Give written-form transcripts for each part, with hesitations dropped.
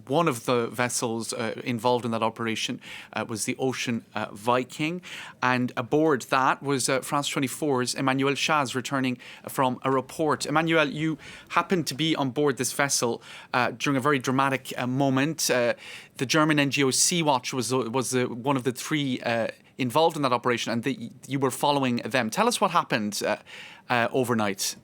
one of the vessels involved in that operation was the Ocean Viking. And aboard that was France 24's Emmanuel Chaz returning from a report. Emmanuel, you happened to be on board this vessel during a very dramatic moment. The German NGO Sea-Watch was one of the three involved in that operation, and you were following them. Tell us what happened overnight.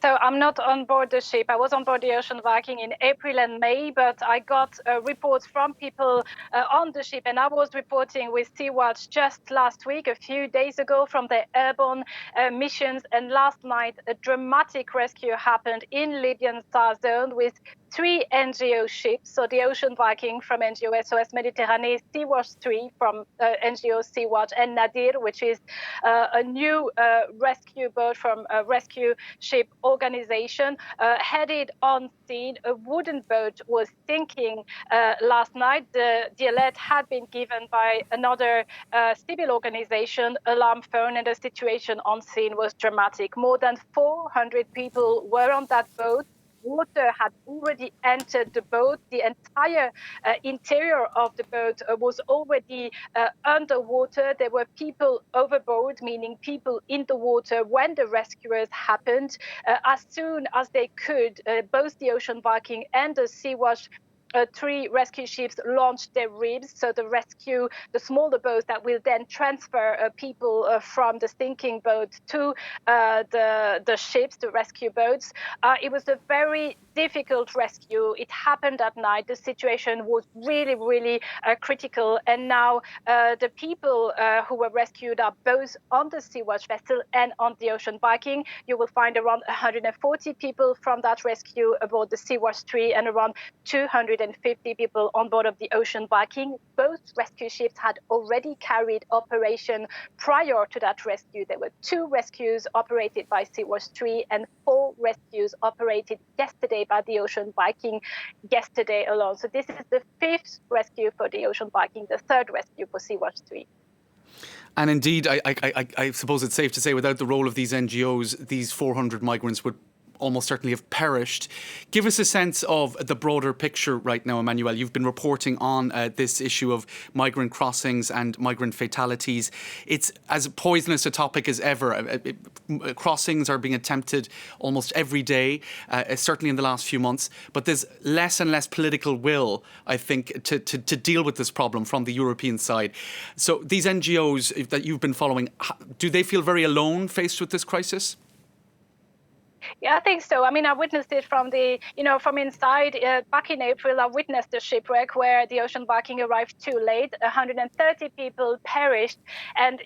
So I'm not on board the ship. I was on board the Ocean Viking in April and May, but I got reports from people on the ship, and I was reporting with Sea-Watch just last week, a few days ago, from the airborne missions. And last night, a dramatic rescue happened in Libyan South Zone with 3 NGO ships. So the Ocean Viking from NGO SOS Méditerranée, Sea-Watch 3 from NGO Sea-Watch, and Nadir, which is a new rescue boat from a rescue ship organization, headed on scene. A wooden boat was sinking last night. The alert had been given by another civil organization, Alarm Phone, and the situation on scene was dramatic. More than 400 people were on that boat. Water had already entered the boat. The entire interior of the boat was already underwater. There were people overboard, meaning people in the water when the rescuers happened. As soon as they could, both the Ocean Viking and the Sea-Watch 3 rescue ships launched their ribs, so the smaller boats that will then transfer people from the sinking boat to the ships, the rescue boats. It was a very difficult rescue. It happened at night. The situation was really, really critical. And now the people who were rescued are both on the Sea-Watch vessel and on the Ocean Viking. You will find around 140 people from that rescue aboard the Sea-Watch 3 and around 250 people on board of the Ocean Viking. Both rescue ships had already carried operation prior to that rescue. There were 2 rescues operated by Sea-Watch 3 and 4 rescues operated yesterday by the Ocean Viking yesterday alone. So this is the 5th rescue for the Ocean Viking, the 3rd rescue for Sea-Watch 3. And indeed, I suppose it's safe to say without the role of these NGOs, these 400 migrants would almost certainly have perished. Give us a sense of the broader picture right now, Emmanuel. You've been reporting on this issue of migrant crossings and migrant fatalities. It's as poisonous a topic as ever. Crossings are being attempted almost every day, certainly in the last few months. But there's less and less political will, I think, to deal with this problem from the European side. So these NGOs that you've been following, do they feel very alone faced with this crisis? Yeah, I think so. I mean, I witnessed it from from inside. Back in April, I witnessed a shipwreck where the Ocean Viking arrived too late. 130 people perished. And,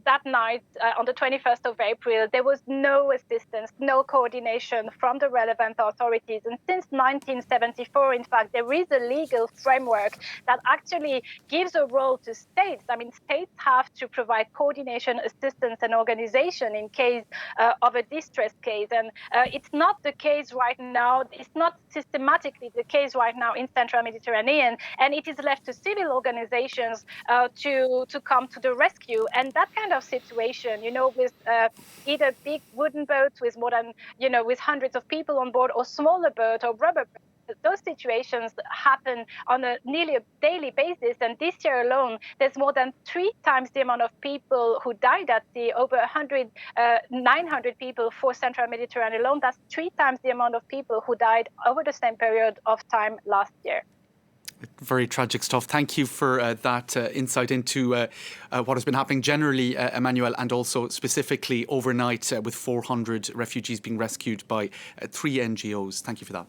that night, on the 21st of April, there was no assistance, no coordination from the relevant authorities. And since 1974, in fact, there is a legal framework that actually gives a role to states. I mean, states have to provide coordination, assistance, and organization in case of a distress case. And it's not the case right now. It's not systematically the case right now in Central Mediterranean. And it is left to civil organizations to come to the rescue. And that kind of situation, with either big wooden boats with more than, with hundreds of people on board, or smaller boat or rubber boats, those situations happen on a nearly a daily basis. And this year alone, there's more than 3 times the amount of people who died at sea, over 900 people for Central Mediterranean alone. That's 3 times the amount of people who died over the same period of time last year. Very tragic stuff. Thank you for that insight into what has been happening generally, Emmanuel, and also specifically overnight with 400 refugees being rescued by 3 NGOs. Thank you for that.